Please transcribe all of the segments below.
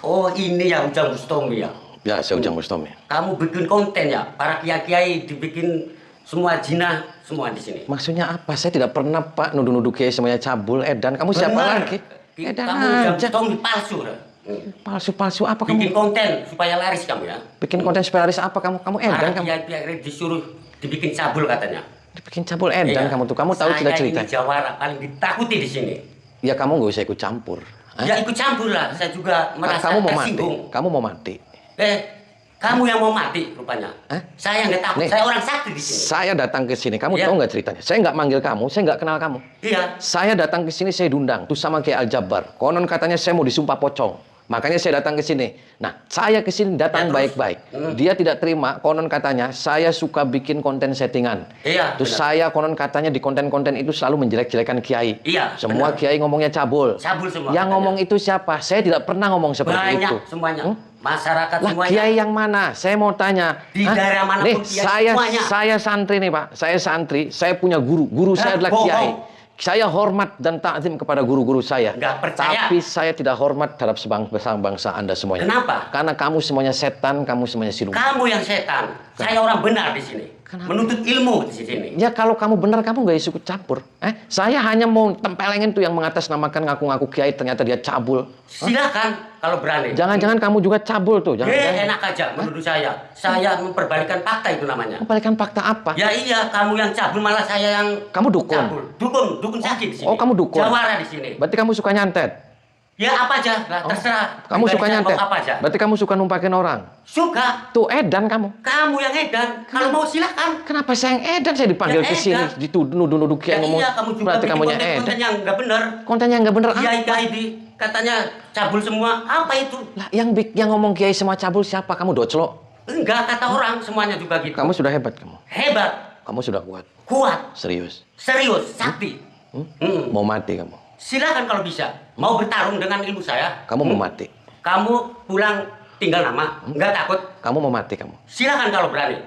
Oh, ini yang Ujang Bustomi ya? Ya, saya Ujang Bustomi. Kamu bikin konten ya? Para kiai-kiai dibikin semua jinah semua di sini. Maksudnya apa? Saya tidak pernah, Pak, nuduh-nuduh kiai semuanya cabul, edan. Kamu siapa Benar. lagi? Edan Kamu Ujang aja. Bustomi palsu. Palsu-palsu apa Bikin kamu? konten supaya laris kamu ya? Bikin konten supaya laris apa kamu? Kamu edan Para kamu. kiai-kiai disuruh dibikin cabul katanya. Dibikin cabul edan Iya. kamu tuh. Kamu tahu tidak cerita? Saya ini Jawara paling ditakuti di sini. Ya kamu nggak usah ikut campur. Hah? Ya ikut campur lah. Saya juga merasa Kamu mau mati. tersinggung. Kamu mau mati. Kamu yang mau mati rupanya. Hah? Saya nggak takut. Nih, Saya orang sakti di sini. Saya datang ke sini. Kamu Iya. tahu nggak ceritanya? Saya nggak manggil kamu. Saya nggak kenal kamu. Iya. Saya datang ke sini, saya diundang tuh sama Kiai Al-Jabbar. Konon katanya saya mau disumpah pocong. Makanya saya datang ke sini. Nah, saya ke sini datang Ya, terus? baik-baik. Dia tidak terima. Konon katanya saya suka bikin konten settingan. Iya, Terus benar. saya konon katanya di konten-konten itu selalu menjelek-jelekan kiai. Iya, Semua benar. kiai ngomongnya cabul. Cabul semua Yang katanya. ngomong itu siapa? Saya tidak pernah ngomong seperti Banyak itu. semuanya. Hmm? Masyarakat Lah semuanya. kiai yang mana? Saya mau tanya. Di Hah? daerah manapun Nih, kiai semuanya. saya santri nih Pak. Saya santri. Saya punya guru. Guru saya adalah bohong. kiai. Saya hormat dan takzim kepada guru-guru saya. Nggak percaya. Tapi saya tidak hormat terhadap bangsa Anda semuanya. Kenapa? Karena kamu semuanya setan, kamu semuanya siluman. Kamu yang setan. Saya orang benar di sini. Kenapa? Menuntut ilmu di sini. Ya kalau kamu benar, kamu nggak ikut campur. Saya hanya mau tempelengin tuh yang mengatasnamakan ngaku-ngaku kiai, ternyata dia cabul. Silakan kalau berani. Jangan-jangan kamu juga cabul tuh. Jangan-jangan. Enak aja menuduh saya. Saya memperbalikan fakta itu namanya. Kembalikan fakta apa? Ya iya, kamu yang cabul malah saya yang Kamu dukun? cabul. Dukun sakit di sini. Oh, kamu dukun? Jawara di sini. Berarti kamu suka nyantet? Ya apa aja, lah, terserah. Kamu Pribadi suka saya nyantet? mau apa aja. Berarti kamu suka numpakin orang? Suka. Tuh edan kamu. Kamu yang edan. Kalau mau silakan. Kenapa saya yang edan? Saya dipanggil Ya, ke sini, edan. dituduh-nuduh Ya, kiai ngomong. iya, kamu juga Berarti bikin kamunya konten-konten edan. yang nggak benar. Konten yang nggak bener Kiai apa? di katanya cabul semua. Apa itu? Lah, yang ngomong kiai semua cabul siapa? Kamu doclo. Enggak, kata orang semuanya juga gitu. Kamu sudah hebat kamu. Hebat, Kamu sudah kuat. kuat, Serius. serius, sakti. Mau mati kamu. Silakan kalau bisa. Mau bertarung dengan ilmu saya. Kamu mau mati. Kamu pulang tinggal nama. Enggak takut. Kamu mau mati kamu. Silakan kalau berani.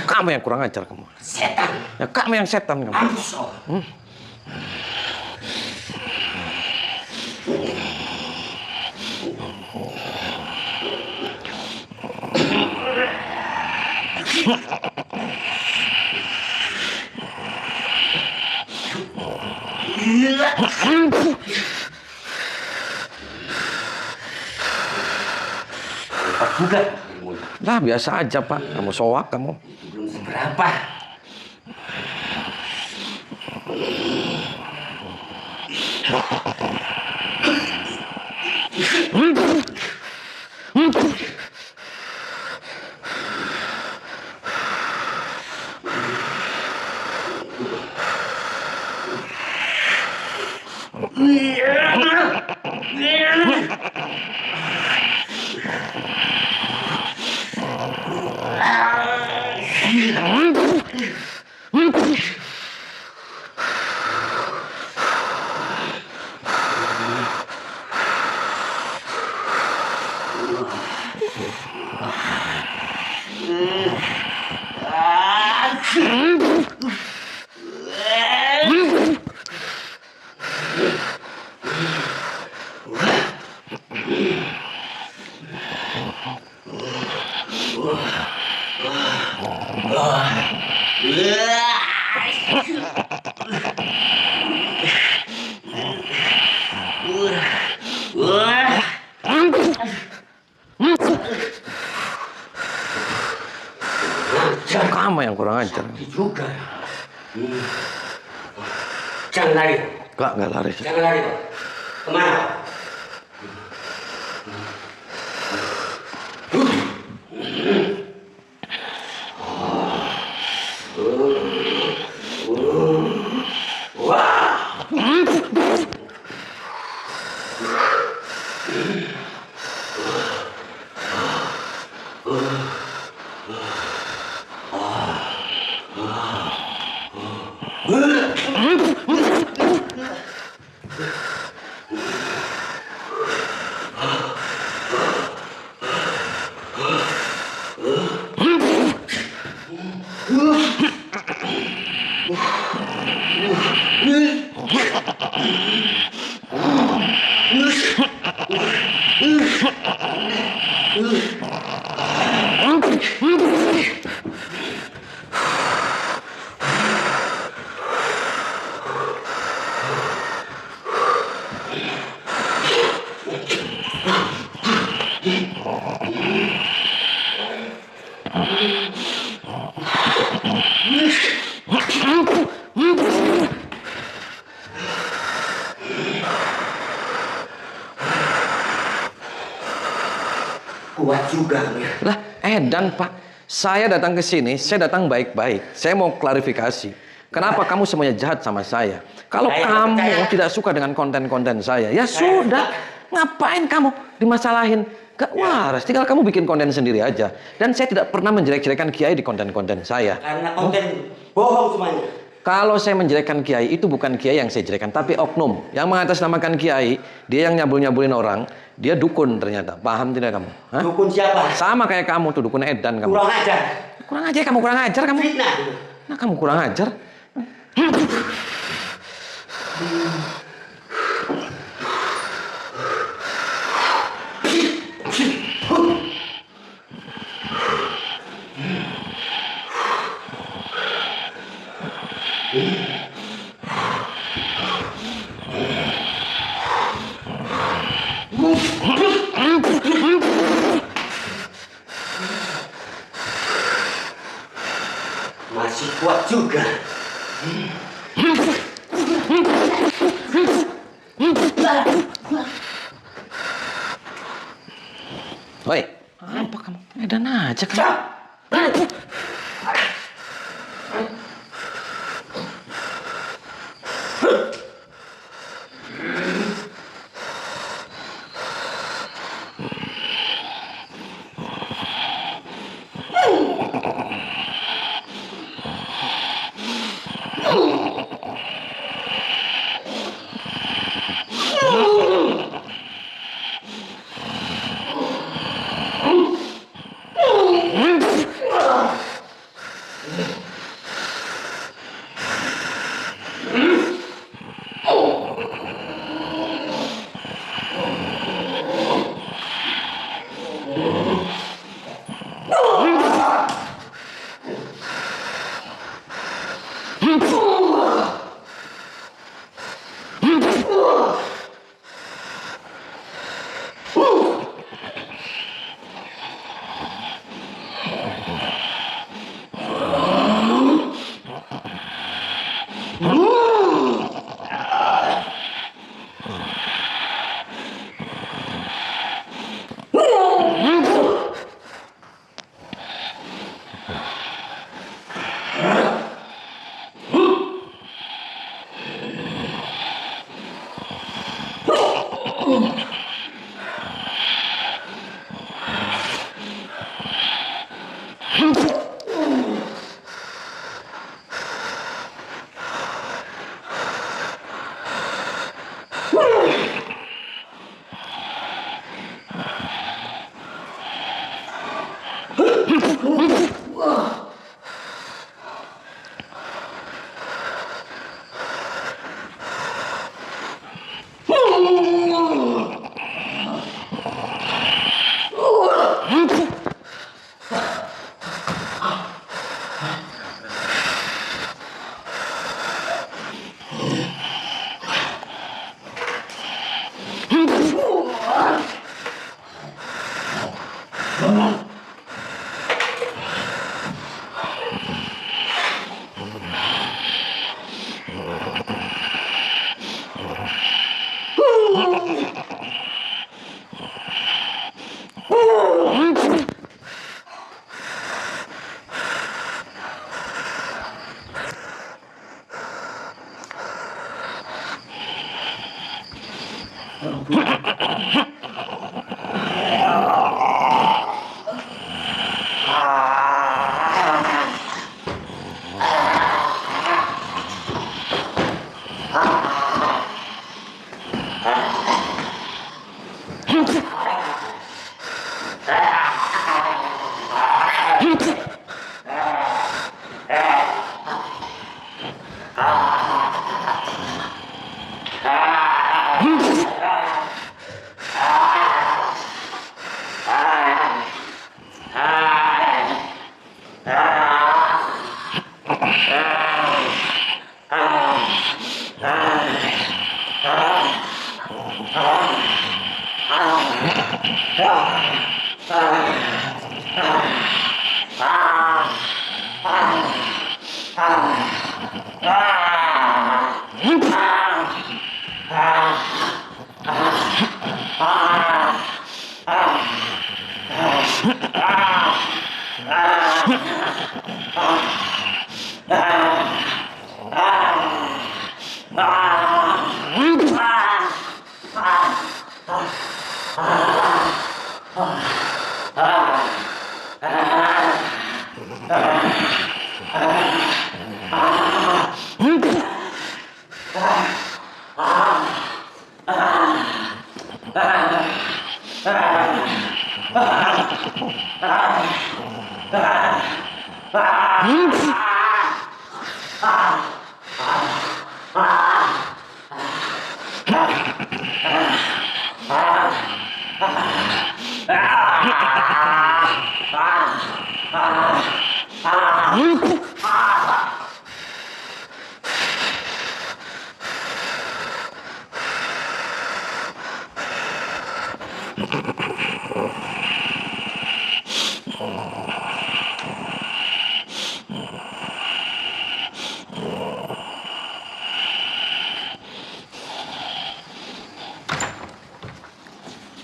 Kamu yang kurang ajar kamu. Setan. Ya kamu yang setan kamu. Mampus kau. Hebat juga ilmunya. Lah biasa aja Pak. Kamu soak kamu. Belum seberapa. Kamu yang kurang ajar. Juga. Jangan lari. Enggak lari. Jangan lari. Kemana? Kuat juga. Lah, Edan, Pak. Saya datang ke sini, saya datang baik-baik. Saya mau klarifikasi. Kenapa kamu semuanya jahat sama saya? Kalau kamu tidak suka dengan konten-konten saya, ya sudah. Ngapain kamu dimasalahin? Gak waras. Tinggal kamu bikin konten sendiri aja. Dan saya tidak pernah menjelek-jelekan Kiai di konten-konten saya. Karena konten bohong semuanya. Kalau saya menjelekkan Kiai, itu bukan Kiai yang saya jelekkan, tapi oknum. Yang mengatasnamakan Kiai, dia yang nyabul-nyabulin orang, dia dukun ternyata. Paham tidak kamu? Hah? Dukun siapa? Sama kayak kamu tuh, dukun Edan kamu. Kurang ajar. Kurang ajar kamu, kurang ajar kamu. Fitnah. Nah, kamu kurang ajar. Masih kuat juga. Woi, apa kamu? Edan aja kamu.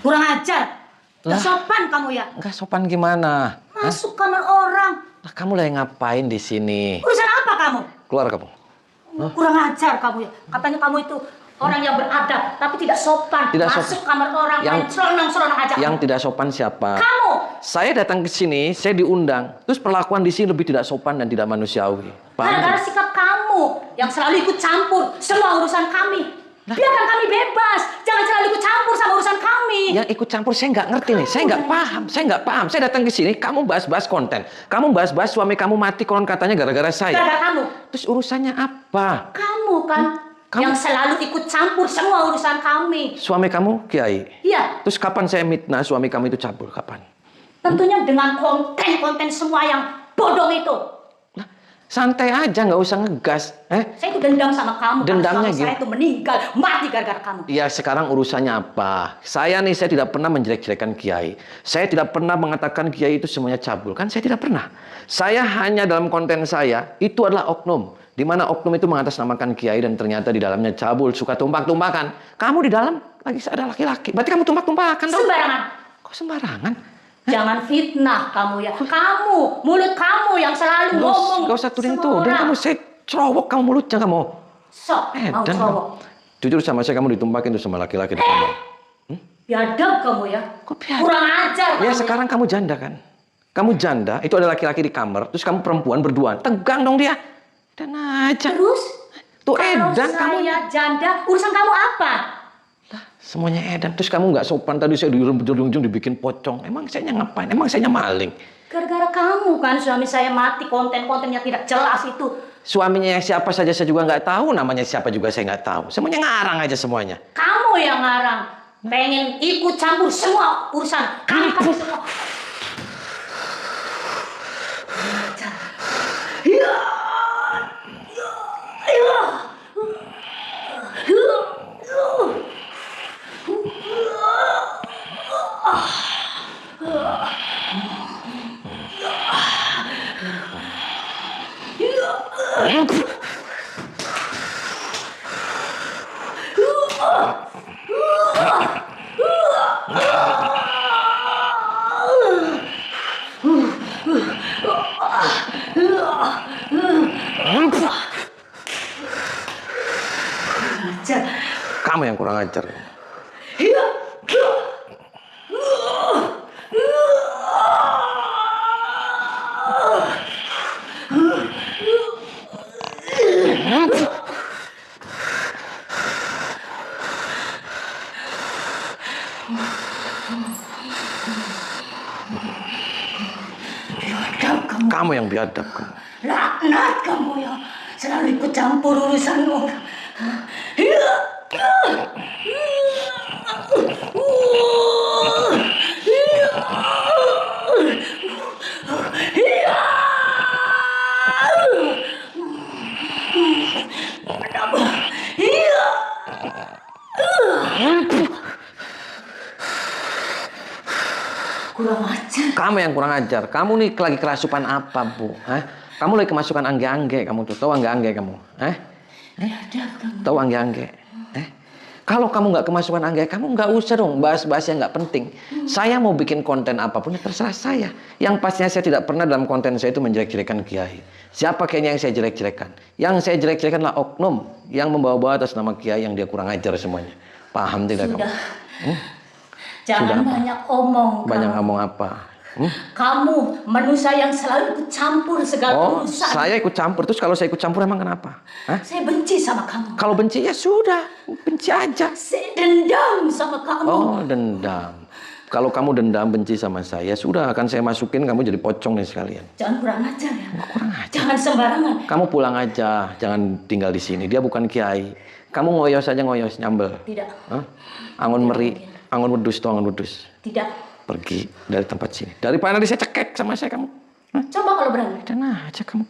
Kurang ajar. Gak sopan kamu ya. Enggak sopan gimana? Masuk kamar orang. Lah, kamu lagi ngapain di sini? Urusan apa kamu? Keluar kamu. Kurang ajar kamu ya. Katanya kamu itu orang yang beradab, tapi tidak sopan. Tidak Masuk kamar orang, main selonang-selonang aja. Yang tidak sopan siapa? Kamu. Saya datang ke sini, saya diundang. Terus perlakuan di sini lebih tidak sopan dan tidak manusiawi. Gara-gara sikap kamu yang selalu ikut campur semua urusan kami. Biarkan kami bebas. Jangan selalu ikut campur sama urusan kami. Yang ikut campur saya nggak ngerti nih. Saya nggak paham. Saya datang ke sini, kamu bahas-bahas konten. Kamu bahas-bahas suami kamu mati konon katanya gara-gara saya. Gara-gara kamu. Terus urusannya apa? Kamu kan yang selalu ikut campur semua urusan kami. Suami kamu Kiai? Iya. Terus kapan saya mitnah suami kamu itu cabul? Kapan? Tentunya dengan konten-konten semua yang bodoh itu. Nah, santai aja, nggak usah ngegas. Saya itu dendam sama kamu. Dendamnya karena suami saya itu meninggal, mati gara-gara kamu. Ya sekarang urusannya apa? Saya tidak pernah menjelek-jelekan Kiai. Saya tidak pernah mengatakan Kiai itu semuanya cabul. Kan saya tidak pernah. Saya hanya dalam konten saya, itu adalah oknum. Di mana oknum itu mengatasnamakan Kiai dan ternyata di dalamnya cabul, suka tumpak-tumpakan. Kamu di dalam lagi ada laki-laki. Berarti kamu tumpak-tumpakan dong? Sembarangan. Kok sembarangan? Jangan fitnah kamu ya. Kamu, mulut kamu yang selalu ngomong. Gak usah tuding-tuding. Kamu saya cerowok kamu mulutnya kamu. Sok, mau cerowok. Jujur sama saya kamu ditumpakin tuh sama laki-laki di kamar. Biadab kamu ya. Kok biadab? Kurang ajar kamu. Ya sekarang kamu janda kan? Kamu janda, itu ada laki-laki di kamar, terus kamu perempuan berdua. Tegang dong dia. Dan aja. Terus? Tuh kalau edan kamu. saya janda, urusan kamu apa? Semuanya edan. Terus kamu nggak sopan tadi saya di ujung-ujung dibikin pocong. Emang saya ngapain? Emang saya maling? Gara-gara kamu kan suami saya mati, konten-kontennya tidak jelas itu. Suaminya siapa saja saya juga nggak tahu. Namanya siapa juga saya nggak tahu. Semuanya ngarang aja semuanya. Kamu yang ngarang. Pengen ikut campur semua urusan. Kamu semua. yang kurang ajar. Kamu yang biadab kamu. Laknat kamu yang selalu ikut campur urusan orang. Kurang ajar. Kamu yang kurang ajar. Kamu nih lagi kerasupan apa, Bu? Hah? Kamu lagi kemasukan angge-angge kamu tuh. Tahu angge-angge kamu? Biadab kamu. Tahu angge-angge? Kalau kamu nggak kemasukan angge, kamu nggak usah dong bahas-bahas yang nggak penting. Saya mau bikin konten apapun ya terserah saya. Yang pastinya saya tidak pernah dalam konten saya itu menjelek-jelekan kiai. Siapa kayaknya yang saya jelek-jelekan? Yang saya jelek-jelekan adalah oknum yang membawa-bawa atas nama kiai yang dia kurang ajar semuanya. Paham tidak kamu? Jangan Sudah, banyak omong. Banyak kamu. ngomong apa? Kamu manusia yang selalu ikut campur segala urusan. Saya ikut campur. Terus kalau saya ikut campur emang kenapa? Saya benci sama kamu. Kalau benci ya sudah, benci aja. Saya dendam sama kamu. Oh, dendam. Kalau kamu dendam benci sama saya, sudah akan saya masukin kamu jadi pocong nih sekalian. Jangan kurang ajar ya. Kurang ajar. Jangan sembarangan. Kamu pulang aja, jangan tinggal di sini. Dia bukan kiai. Kamu ngoyos aja ngoyos, nyambel. Tidak. Angon meri, angon wedus tuh, angon wedus. Tidak. Pergi dari tempat sini. Daripada nanti saya cekek sama saya kamu. Coba kalau berani. Dan aja kamu.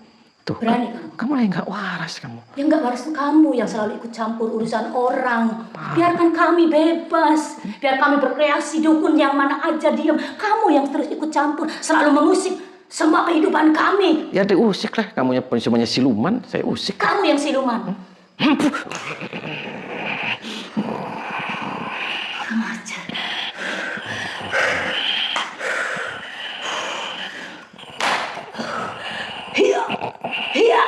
Tuh, Berani kamu lagi nggak waras kamu. Yang nggak waras itu kamu yang selalu ikut campur urusan orang. Biarkan kami bebas. Biar kami berkreasi dukun yang mana aja diam. Kamu yang terus ikut campur. Selalu mengusik semua kehidupan kami. Ya diusik lah. Kamu semuanya siluman, saya usik. Kamu yang siluman. Kurang ajar. Iya.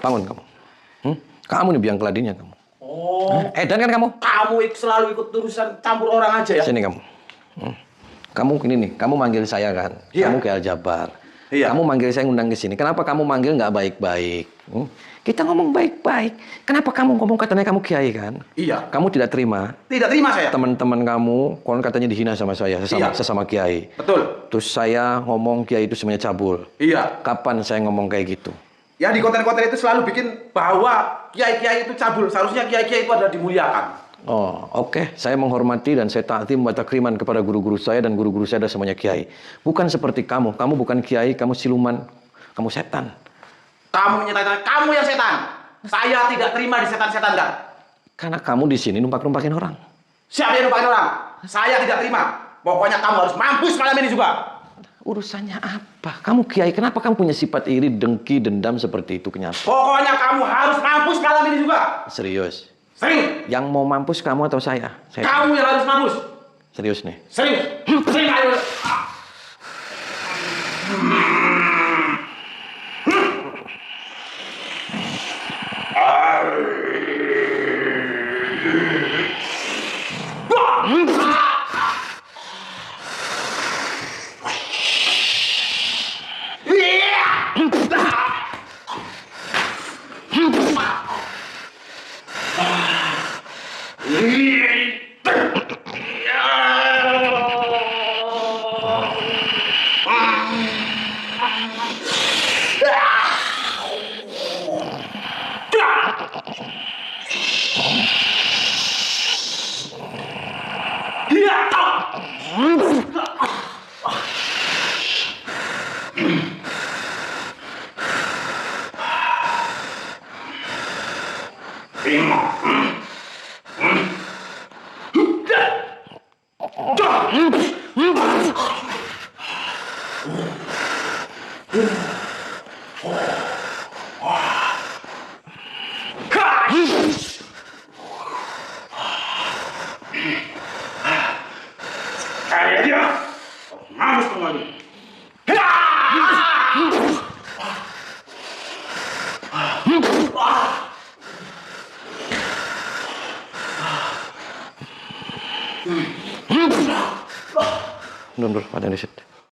Bangun kamu. Kamu nih biang keladinya kamu. Edan kan kamu? Kamu selalu ikut urusan campur orang aja ya? Sini kamu. Kamu ini nih, kamu manggil saya kan? Iya. Kamu ke Aljabar. Iya. Kamu manggil saya ngundang ke sini. Kenapa kamu manggil nggak baik-baik? Kita ngomong baik-baik. Kenapa kamu ngomong katanya kamu kiai kan? Iya. Kamu tidak terima. Tidak terima saya. Teman-teman kamu, konon katanya dihina sama saya, sesama kiai. Betul. Terus saya ngomong kiai itu semuanya cabul. Iya. Kapan saya ngomong kayak gitu? Ya di konten-konten itu selalu bikin bahwa kiai-kiai itu cabul. Seharusnya kiai-kiai itu adalah dimuliakan. Oh, oke. Saya menghormati dan saya ta'zim wa takriman kepada guru-guru saya dan guru-guru saya adalah semuanya kiai. Bukan seperti kamu. Kamu bukan kiai, kamu siluman. Kamu setan. Kamu menyatakan kamu yang setan. Saya tidak terima disetan-setan kan? Karena kamu di sini numpak-numpakin orang. Siapa yang numpakin orang? Saya tidak terima. Pokoknya kamu harus mampus malam ini juga. Urusannya apa? Kamu kiai, kenapa kamu punya sifat iri, dengki, dendam seperti itu? Kenapa? Pokoknya kamu harus mampus malam ini juga. Serius. Sering. Yang mau mampus kamu atau saya? Kamu yang harus mampus. Serius nih. Sering. Sering ayo. Mundur, Pak Denny.